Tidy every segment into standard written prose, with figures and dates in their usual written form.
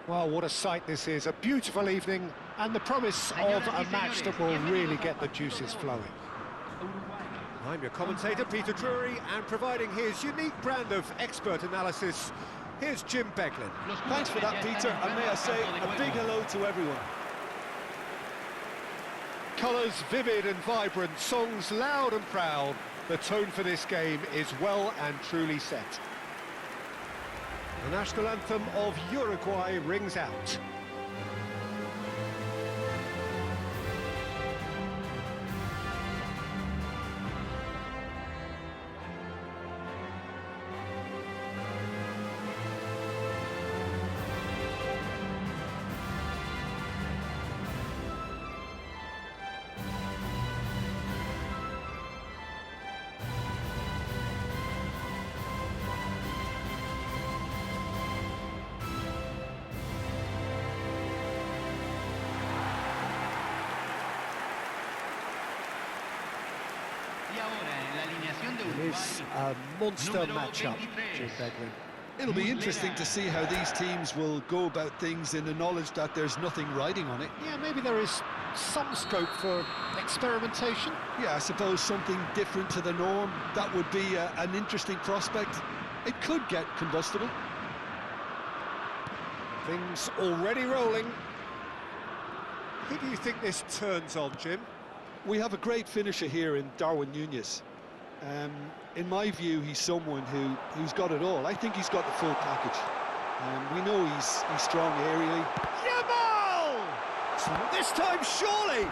Well, what a sight this is. A beautiful evening and the promise of a match that will really get the juices flowing. I'm your commentator, Peter Drury, and providing his unique brand of expert analysis, here's Jim Beglin. Thanks for that, Peter, and may I say a big hello to everyone. Colours vivid and vibrant, songs loud and proud. The tone for this game is well and truly set. The national anthem of Uruguay rings out. It is a monster matchup, Jim Beglin. It'll be interesting to see how these teams will go about things in the knowledge that there's nothing riding on it. Yeah, maybe there is some scope for experimentation. Yeah, I suppose something different to the norm. That would be an interesting prospect. It could get combustible. Things already rolling. Who do you think this turns on, Jim? We have a great finisher here in Darwin Núñez. In my view, he's someone who's got it all. I think he's got the full package. We know he's strong aerially. Yamal! This time, surely!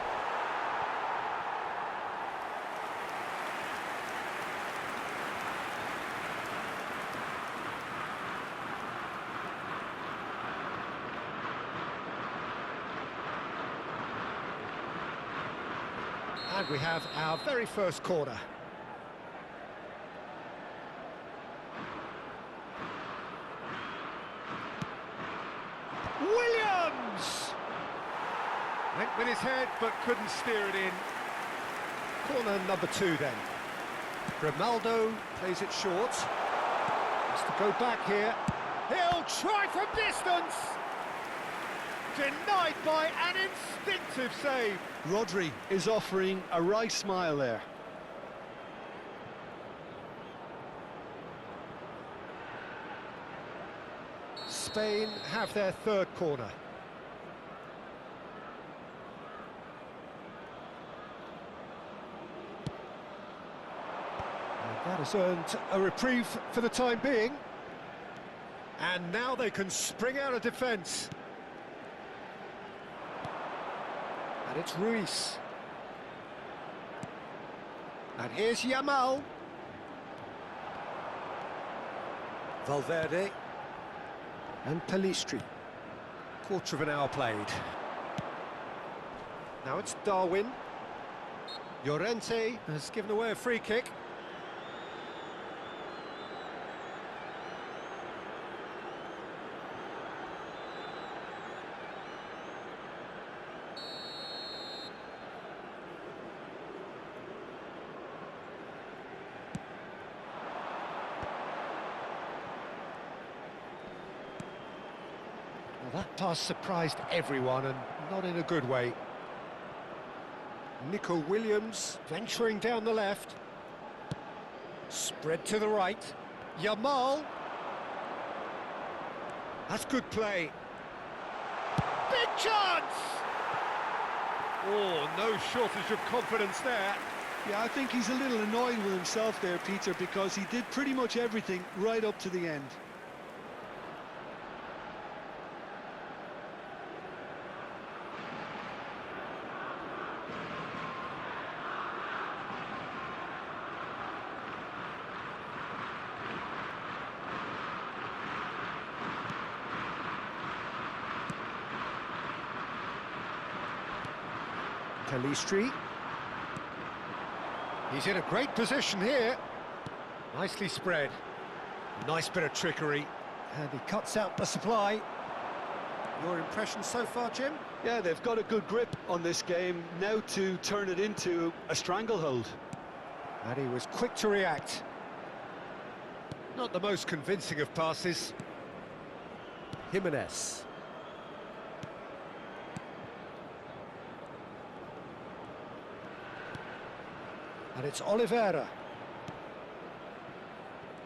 And we have our very first corner. Williams! Went with his head, but couldn't steer it in. Corner number 2 then. Grimaldo plays it short. Has to go back here. He'll try from distance! Denied by an instinctive save. Rodri is offering a wry smile there. Spain have their third corner. And that has earned a reprieve for the time being. And now they can spring out of defence. And it's Ruiz. And here's Yamal. Valverde. And Pelistri. Quarter of an hour played. Now it's Darwin. Llorente has given away a free kick. Well, that pass surprised everyone, and not in a good way. Nico Williams venturing down the left. Spread to the right. Yamal. That's good play. Big chance! Oh, no shortage of confidence there. Yeah, I think he's a little annoyed with himself there, Peter, because he did pretty much everything right up to the end. Pelistri. He's in a great position here. Nicely spread. Nice bit of trickery. And he cuts out the supply. Your impression so far, Jim? Yeah, they've got a good grip on this game now to turn it into a stranglehold. And he was quick to react. Not the most convincing of passes. Jimenez. And it's Oliveira.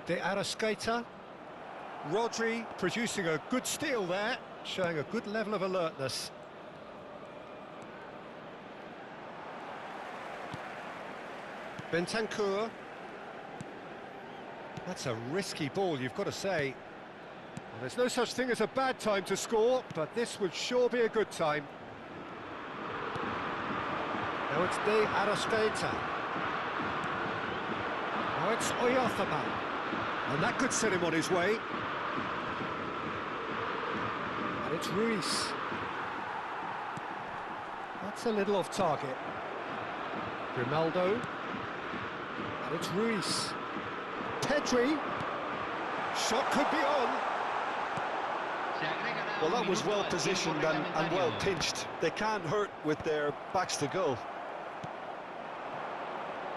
De Arrascaeta. Rodri producing a good steal there, showing a good level of alertness. Bentancur. That's a risky ball, you've got to say. Well, there's no such thing as a bad time to score, but this would sure be a good time. Now it's De Arrascaeta. Now it's Oyarzabal. And that could set him on his way. And it's Ruiz. That's a little off target. Grimaldo. And it's Ruiz. Pedri. Shot could be on. Well, that was well positioned and well pinched. They can't hurt with their backs to goal.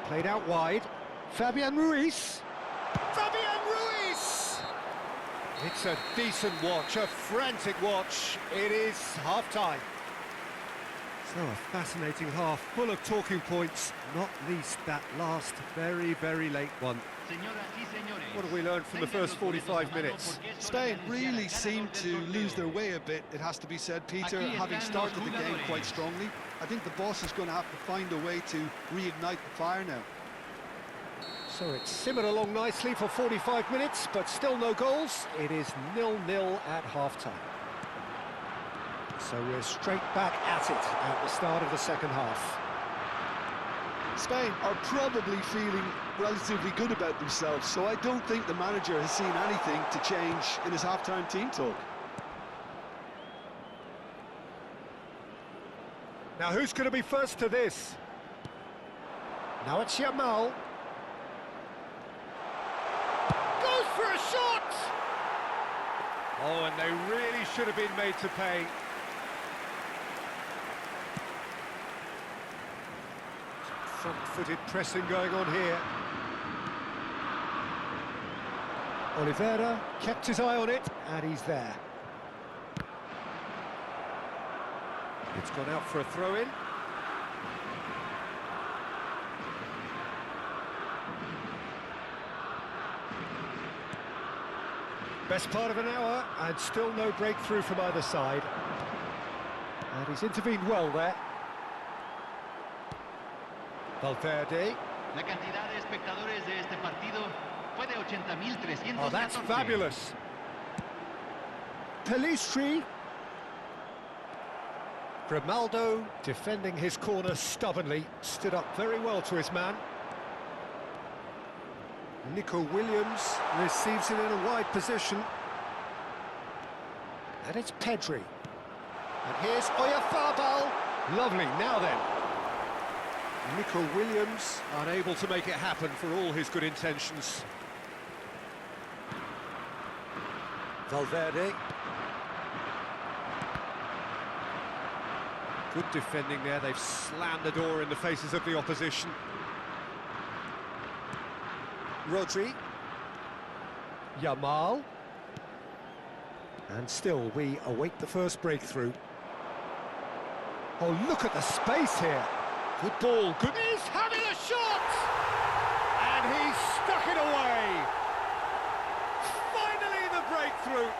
Played out wide. Fabian Ruiz. Fabian Ruiz! It's a decent watch, a frantic watch. It is half-time. So a fascinating half, full of talking points, not least that last very, very late one. What have we learned from the first 45 minutes? Spain really seemed to lose their way a bit, it has to be said, Peter, having started the game quite strongly. I think the boss is going to have to find a way to reignite the fire now. So it's simmered along nicely for 45 minutes, but still no goals. It is 0-0 at half-time. So we're straight back at it at the start of the second half. Spain are probably feeling relatively good about themselves, so I don't think the manager has seen anything to change in his half-time team talk. Now who's going to be first to this? Now it's Yamal. Goes for a shot! Oh, and they really should have been made to pay. Front-footed pressing going on here. Oliveira kept his eye on it, and he's there. It's gone out for a throw-in. Best part of an hour, and still no breakthrough from either side. And he's intervened well there. Valverde. La cantidad de espectadores de este partido fue de 80.314. Oh, that's fabulous. Pelistri. Grimaldo, defending his corner stubbornly, stood up very well to his man. Nico Williams receives it in a wide position. And it's Pedri. And here's Oyarzabal. Lovely, now then. Nico Williams unable to make it happen for all his good intentions. Valverde. Good defending there, they've slammed the door in the faces of the opposition. Rodri. Yamal. And still we await the first breakthrough. Oh, look at the space here. Good ball, good... He's having a shot! And he's stuck it away! Finally the breakthrough!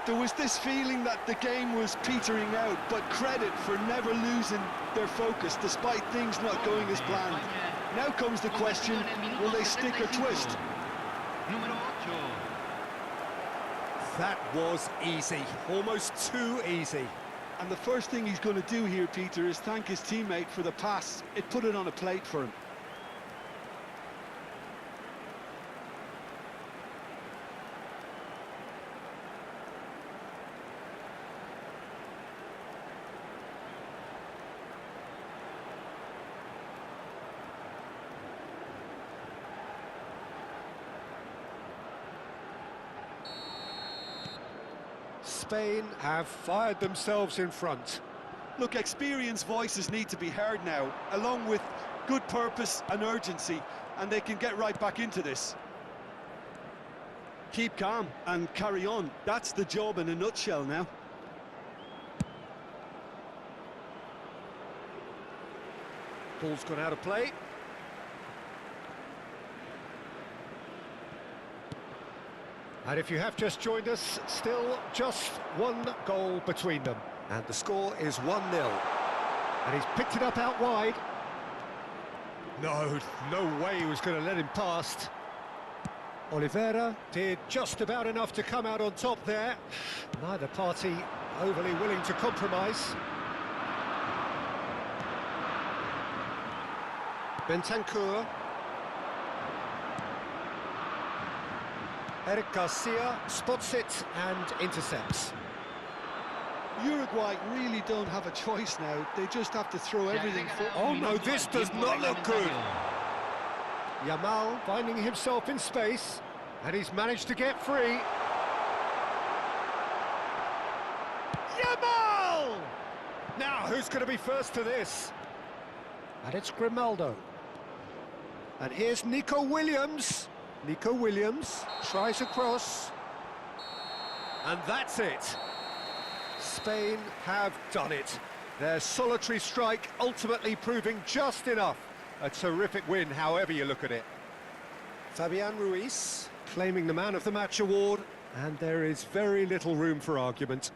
There was this feeling that the game was petering out, but credit for never losing their focus despite things not going as planned. Now comes the question, will they stick or twist? That was easy, almost too easy. And the first thing he's going to do here, Peter, is thank his teammate for the pass. It put it on a plate for him. Spain have fired themselves in front. Look, experienced voices need to be heard now, along with good purpose and urgency, and they can get right back into this. Keep calm and carry on. That's the job in a nutshell now. Ball's gone out of play. And if you have just joined us, still just one goal between them. And the score is 1-0. And he's picked it up out wide. No way he was going to let him past. Oliveira did just about enough to come out on top there. Neither party overly willing to compromise. Bentancur. Eric Garcia spots it and intercepts. Uruguay really don't have a choice now. They just have to throw everything forward. Oh no, this does not look good. Yamal finding himself in space, and he's managed to get free. Yamal! Now, who's going to be first to this? And it's Grimaldo. And here's Nico Williams. Nico Williams tries a cross. And that's it. Spain have done it. Their solitary strike ultimately proving just enough. A terrific win, however you look at it. Fabian Ruiz claiming the Man of the Match award, and there is very little room for argument.